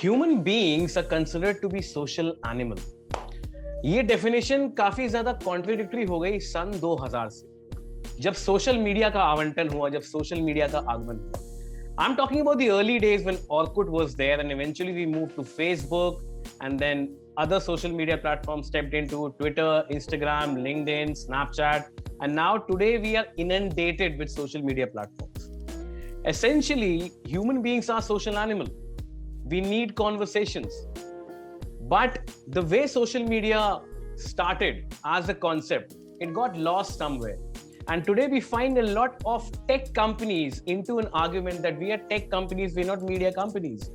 Human beings are considered to be social animal. ये definition काफी ज्यादा कॉन्ट्रडिक्टरी हो गई सन 2000 से, जब सोशल मीडिया का आवंटन हुआ, जब सोशल मीडिया का आगमन हुआ. I'm talking about the early days when Orkut was there, and eventually we moved to Facebook, and then other social media platforms stepped into Twitter, Instagram, LinkedIn, Snapchat, and now today we are inundated with social media platforms. Essentially, human beings are social animals. We need conversations. But the way social media started as a concept, it got lost somewhere. And today we find a lot of tech companies into an argument that we are tech companies, we're not media companies.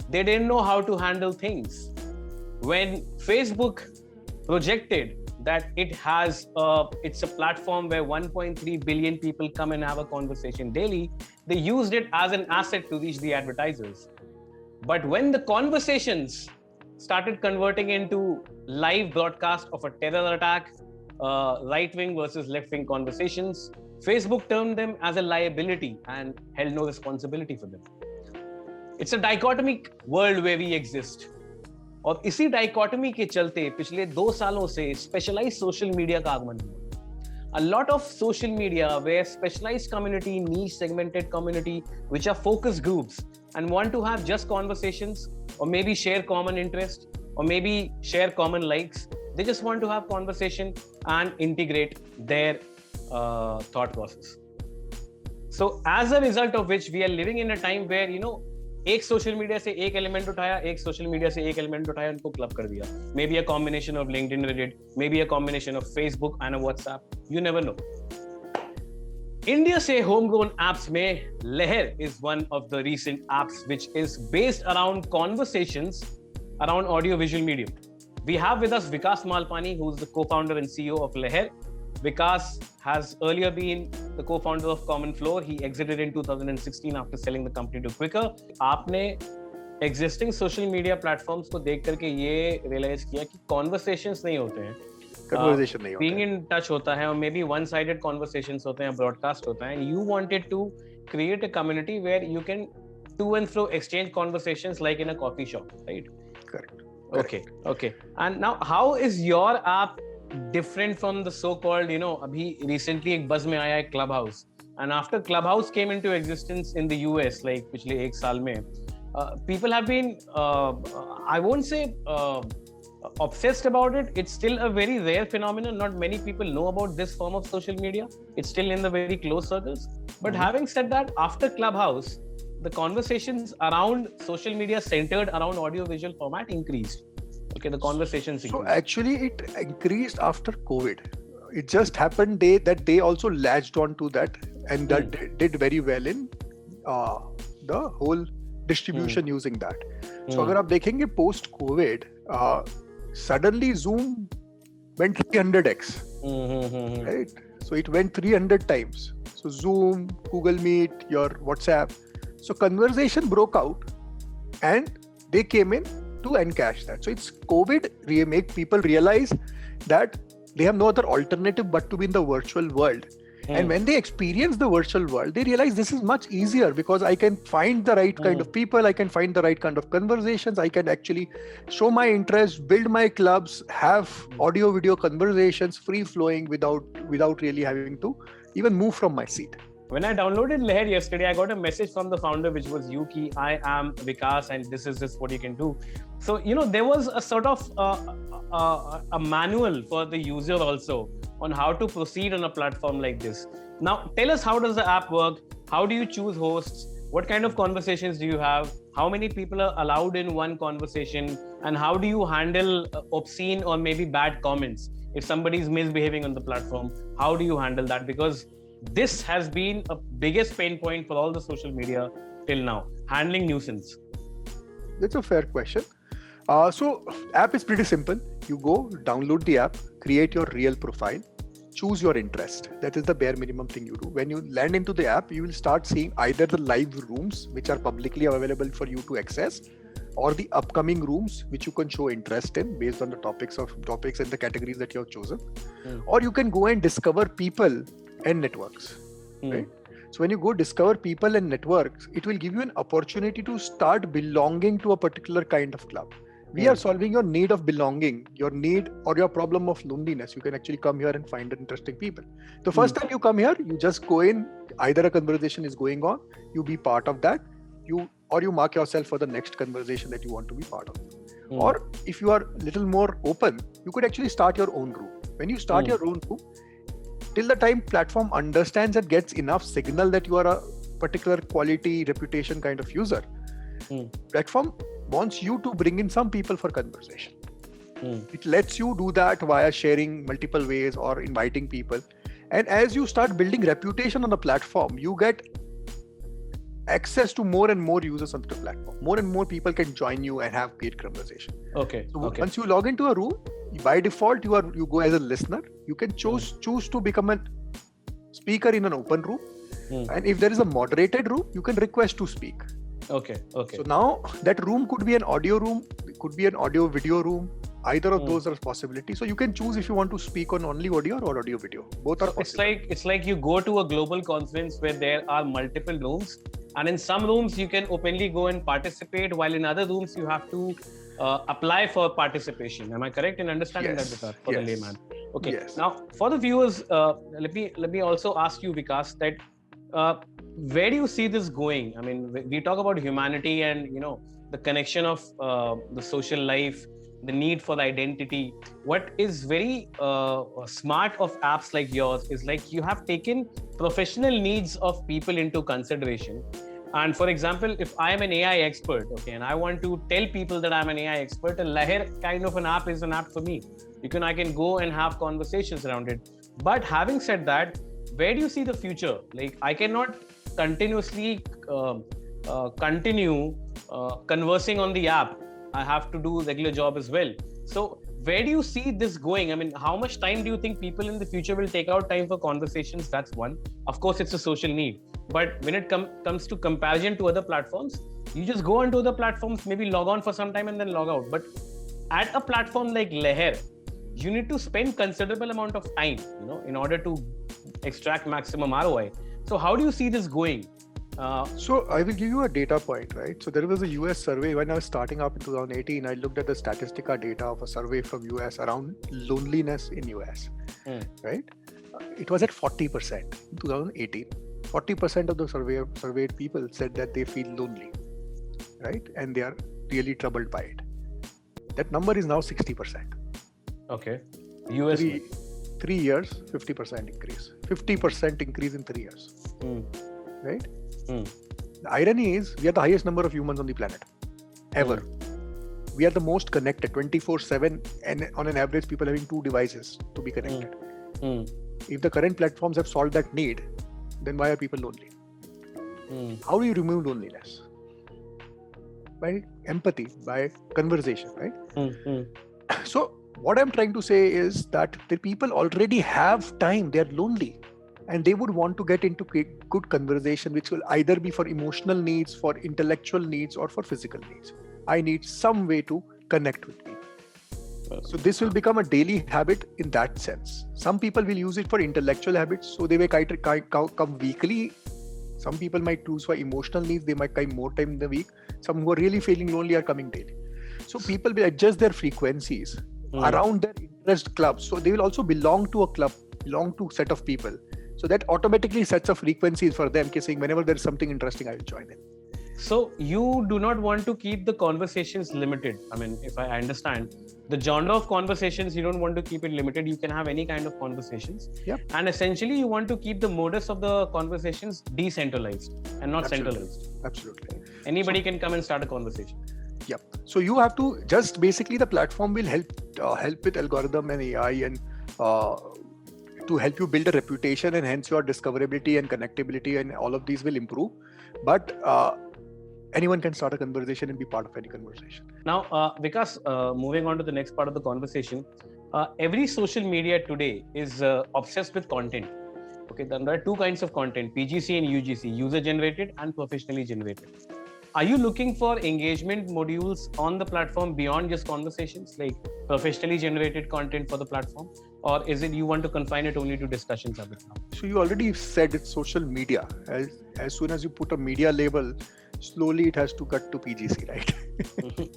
They didn't know how to handle things. When Facebook projected that it's a platform where 1.3 billion people come and have a conversation daily, they used it as an asset to reach the advertisers. But when the conversations started converting into live broadcast of a terror attack, right-wing versus left-wing conversations, Facebook termed them as a liability and held no responsibility for them. It's a dichotomic world where we exist. और इसी dichotomy के चलते पिछले 2 सालों से specialised social media का आगमन हुआ. A lot of social media where specialized community, niche segmented community, which are focus groups and want to have just conversations or maybe share common interest or maybe share common likes. They just want to have conversation and integrate their thought process. So as a result of which we are living in a time where, एक social media से एक element उठाया, एक social media से एक element उठाया, उनको club कर दिया. May be a combination of LinkedIn, Reddit, may be a combination of Facebook and WhatsApp, you never know. India से होमग्रोन एप्स में लहर is one of the recent apps which is based around conversations around audio visual medium. We have with us Vikas Malpani, who is the co-founder and CEO of Leher. Vikas has earlier been the co-founder of Common Floor. He exited in 2016 after selling the company to Quikr. आपने existing social media platforms को देख करके ये realize किया कि conversations नहीं होते हैं. Conversation नहीं होता है. Being in touch होता है और maybe one-sided conversations होते हैं, broadcast होता है. And you wanted to create a community where you can to and fro exchange conversations like in a coffee shop, right? Correct. Okay. And now, how is your app different from the so-called, अभी recently एक buzz में आया है Clubhouse, and after Clubhouse came into existence in the US, like पिछले 1 साल में, people have been, I won't say obsessed about it. It's still a very rare phenomenon. Not many people know about this form of social media. It's still in the very close circles. But having said that, after Clubhouse, the conversations around social media centered around audio-visual format increased. Okay, the conversations increased. So actually it increased after COVID. It just happened that they also latched on to that and that did very well in the whole distribution using that. So अगर आप देखेंगे post COVID, suddenly Zoom went 300x, right? So it went 300 times. So Zoom, Google Meet, your WhatsApp. So conversation broke out and they came in to encash that. So it's COVID make people realize that they have no other alternative but to be in the virtual world. And when they experience the virtual world, they realize this is much easier because I can find the right kind of people, I can find the right kind of conversations, I can actually show my interest, build my clubs, have audio video conversations free flowing without really having to even move from my seat. When I downloaded Leher yesterday, I got a message from the founder, which was Yuki. I am Vikas, and this is what you can do. So, there was a sort of a manual for the user also on how to proceed on a platform like this. Now, tell us, how does the app work? How do you choose hosts? What kind of conversations do you have? How many people are allowed in one conversation? And how do you handle obscene or maybe bad comments? If somebody is misbehaving on the platform, how do you handle that? Because this has been a biggest pain point for all the social media till now, handling nuisance. That's a fair question. So app is pretty simple. You go download the app, create your real profile, choose your interest. That is the bare minimum thing you do. When you land into the app, you will start seeing either the live rooms, which are publicly available for you to access, or the upcoming rooms, which you can show interest in based on the topics and the categories that you have chosen. Or you can go and discover people and networks. Right? So when you go discover people and networks, it will give you an opportunity to start belonging to a particular kind of club. We are solving your need of belonging, your need or your problem of loneliness. You can actually come here and find interesting people. The first time you come here, you just go in, either a conversation is going on, you be part of that, you mark yourself for the next conversation that you want to be part of. Or if you are a little more open, you could actually start your own group. When you start your own group, till the time platform understands and gets enough signal that you are a particular quality reputation kind of user, platform wants you to bring in some people for conversation. It lets you do that via sharing multiple ways or inviting people. And as you start building reputation on the platform, you get access to more and more users on the platform. More and more people can join you and have great conversation. Once you log into a room, by default you go as a listener. You can choose to become a speaker in an open room, and if there is a moderated room, you can request to speak. So now that room could be an audio room, it could be an audio video room. Either of those are possibilities. So you can choose if you want to speak on only audio or audio video. Both are possible. It's like you go to a global conference where there are multiple rooms, and in some rooms you can openly go and participate, while in other rooms you have to apply for participation. Am I correct in understanding that, Vikas, for the layman? Now for the viewers, let me also ask you, Vikas, that where do you see this going? I mean, we talk about humanity and the connection of the social life, the need for the identity. What is very smart of apps like yours is like you have taken professional needs of people into consideration. And for example, if I am an AI expert, and I want to tell people that I'm an AI expert, a Leher kind of an app is an app for me. I can go and have conversations around it. But having said that, where do you see the future? Like, I cannot continuously continue conversing on the app. I have to do regular job as well. So where do you see this going? I mean, how much time do you think people in the future will take out time for conversations? That's one. Of course, it's a social need. But when it comes to comparison to other platforms, you just go onto other platforms, maybe log on for some time and then log out. But at a platform like Leher, you need to spend considerable amount of time, in order to extract maximum ROI. So how do you see this going? So I will give you a data point, right? So there was a US survey when I was starting up in 2018. I looked at the Statistica data of a survey from US around loneliness in US, right? It was at 40% in 2018. 40% of the surveyed people said that they feel lonely, right? And they are really troubled by it. That number is now 60%. Okay. US. 3 years, 50% increase. 50% increase in 3 years. Right? The irony is we are the highest number of humans on the planet ever. We are the most connected 24/7, and on an average people having 2 devices to be connected. If the current platforms have solved that need, then why are people lonely? How do you remove loneliness? By empathy, by conversation, right? So what I'm trying to say is that the people already have time. They're lonely. And they would want to get into good conversation, which will either be for emotional needs, for intellectual needs, or for physical needs. I need some way to connect with people. So this will become a daily habit in that sense. Some people will use it for intellectual habits, so they may come weekly. Some people might choose for emotional needs. They might come more time in the week. Some who are really feeling lonely are coming daily. So people will adjust their frequencies around their interest clubs. So they will also belong to a club, belong to a set of people. So that automatically sets a frequency for them, saying whenever there's something interesting, I will join in. So you do not want to keep the conversations limited. I mean, if I understand, the genre of conversations, you don't want to keep it limited. You can have any kind of conversations. Yep. And essentially, you want to keep the modus of the conversations decentralized and not centralized. Absolutely. Anybody can come and start a conversation. Yep. So you have to just basically the platform will help with algorithm and AI and to help you build a reputation, and hence your discoverability and connectability and all of these will improve. But anyone can start a conversation and be part of any conversation. Now, Vikas, moving on to the next part of the conversation, every social media today is obsessed with content. Okay, there are 2 kinds of content, PGC and UGC, user generated and professionally generated. Are you looking for engagement modules on the platform beyond just conversations, like professionally generated content for the platform? or is it you want to confine it only to discussions of it now? So you already said it's social media. As soon as you put a media label, slowly it has to cut to PGC, right?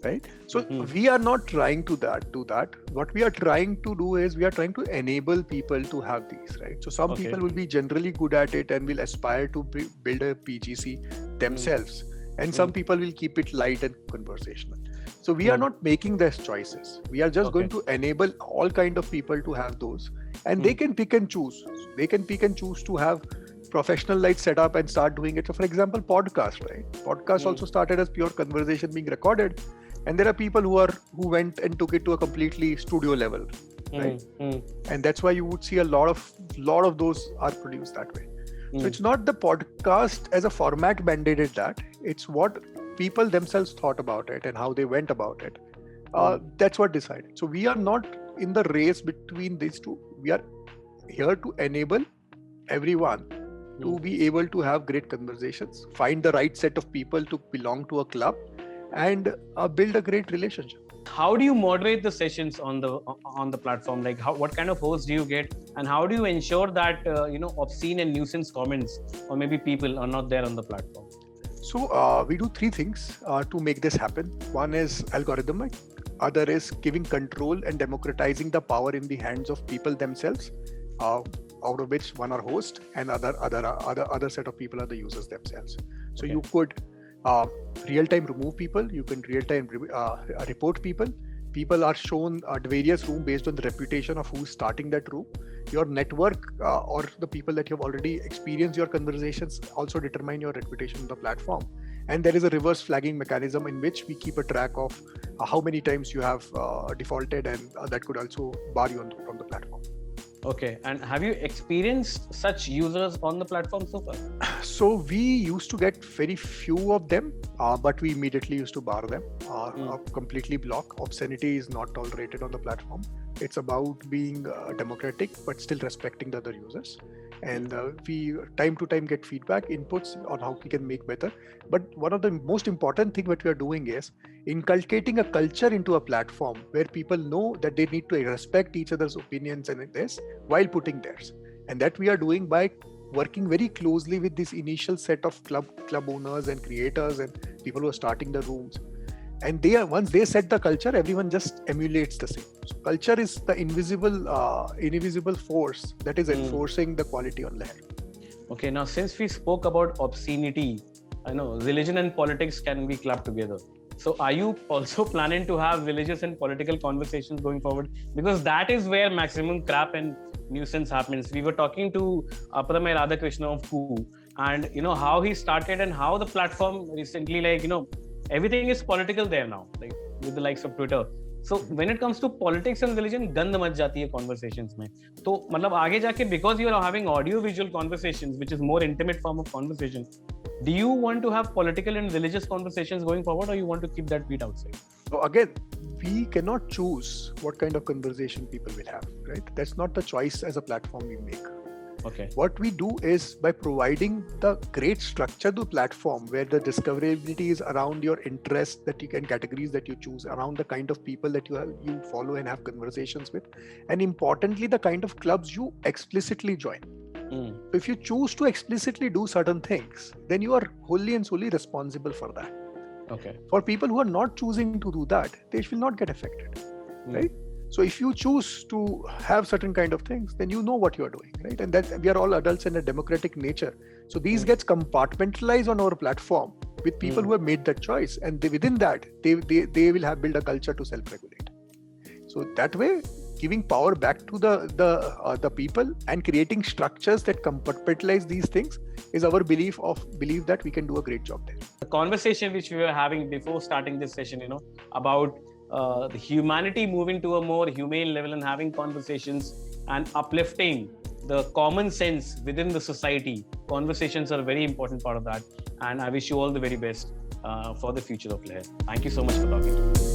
Right. So we are not trying to do that. What we are trying to do is we are trying to enable people to have these, right? So some people will be generally good at it and will aspire to build a PGC themselves, and some people will keep it light and conversational. So we are not making those choices. We are just going to enable all kind of people to have those, and they can pick and choose. They can pick and choose to have professional light setup and start doing it. So for example, podcast, right? Podcast also started as pure conversation being recorded, and there are people who went and took it to a completely studio level, right? And that's why you would see a lot of those are produced that way. So it's not the podcast as a format mandated that. It's what people themselves thought about it and how they went about it. That's what decided. So we are not in the race between these two. We are here to enable everyone to be able to have great conversations, find the right set of people to belong to a club, and build a great relationship. How do you moderate the sessions on the platform? Like, what kind of hosts do you get, and how do you ensure that obscene and nuisance comments or maybe people are not there on the platform? So we do three things to make this happen. One is algorithmic, other is giving control and democratizing the power in the hands of people themselves, out of which one are host and other set of people are the users themselves. So you could real-time remove people, you can real-time report people. People are shown at various rooms based on the reputation of who's starting that room. Your network or the people that you have already experienced your conversations also determine your reputation on the platform. And there is a reverse flagging mechanism in which we keep a track of how many times you have defaulted, and that could also bar you from the platform. Okay, and have you experienced such users on the platform so far? So we used to get very few of them, but we immediately used to bar them, completely block. Obscenity is not tolerated on the platform. It's about being democratic, but still respecting the other users. And we time to time get feedback, inputs on how we can make better. But one of the most important thing that we are doing is inculcating a culture into a platform where people know that they need to respect each other's opinions and this while putting theirs. And that we are doing by working very closely with this initial set of club owners and creators and people who are starting the rooms. And once they set the culture, everyone just emulates the same. So culture is the invisible force that is enforcing the quality on Leher. Okay, now since we spoke about obscenity, I know religion and politics can be clubbed together. So are you also planning to have religious and political conversations going forward? Because that is where maximum crap and nuisance happens. We were talking to Pramay Radhakrishna of Koo, and how he started and how the platform recently, everything is political there now, like with the likes of Twitter. So when it comes to politics and religion, gand mach jati hai conversations mein. So matlab aage jaake, because you are having audio visual conversations, which is more intimate form of conversation, do you want to have political and religious conversations going forward, or you want to keep that beat outside? So again, we cannot choose what kind of conversation people will have, right? That's not the choice as a platform we make. Okay. What we do is by providing the great structure to platform where the discoverability is around your interests that you can categories that you choose, around the kind of people that you follow and have conversations with, and importantly the kind of clubs you explicitly join. If you choose to explicitly do certain things, then you are wholly and solely responsible for that. Okay. For people who are not choosing to do that, they will not get affected, right? So if you choose to have certain kind of things, then you know what you are doing, right? And that we are all adults in a democratic nature. So these gets compartmentalized on our platform with people who have made that choice, and within that they will build a culture to self-regulate. So that way, giving power back to the people and creating structures that compartmentalize these things is our belief that we can do a great job there. The conversation which we were having before starting this session, about the humanity moving to a more humane level and having conversations and uplifting the common sense within the society. Conversations are a very important part of that. And I wish you all the very best for the future of Leher. Thank you so much for talking to me.